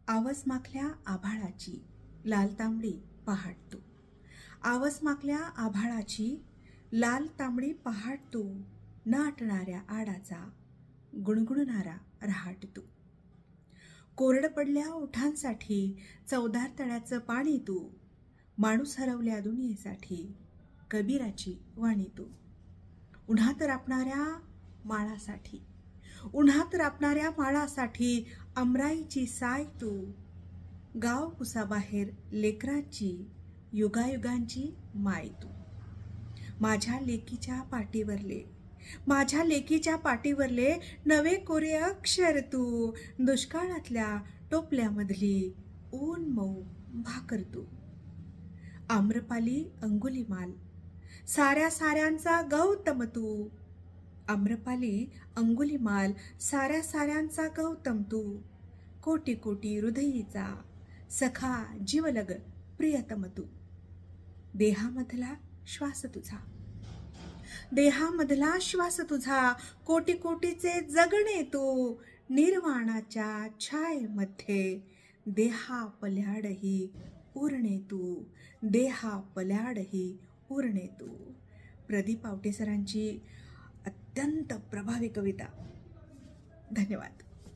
आवस माखल्या आभाळाची लाल तांबडी पहाट तू. आवस माखल्या आभाळाची लाल तांबडी पहाट तू. नाटणाऱ्या आडाचा गुणगुणणारा रहाट तू. कोरड पडल्या ओठांसाठी चवदार तळ्याचं पाणी तू. माणूस हरवल्या दुनियेसाठी कबीराची वाणी तू. उन्हात रापणाऱ्या माळासाठी अमराईची साय तू. गाव कुसाबाहेर लेकरांची युगायुगांची माय तू. माझ्या लेकीच्या पाठीवरले नवे कोरे अक्षर तू. दुष्काळातल्या टोपल्यामधली ऊन मऊ भाकर तू. आम्रपाली अंगुलीमाल साऱ्यांचा गौतम तू. आम्रपाली अंगुलीमाल साऱ्यांचा गौतम तू. कोटी कोटी हृदयीचा सखा जीवलग प्रियतम तू. देहामधला श्वास तुझा कोटी कोटीचे जगणे तू. निर्वाणाच्या छायेमध्ये देहापल्याडही उरणे तू. प्रदीप आवटे सरांची अत्यंत प्रभावी कविता. धन्यवाद.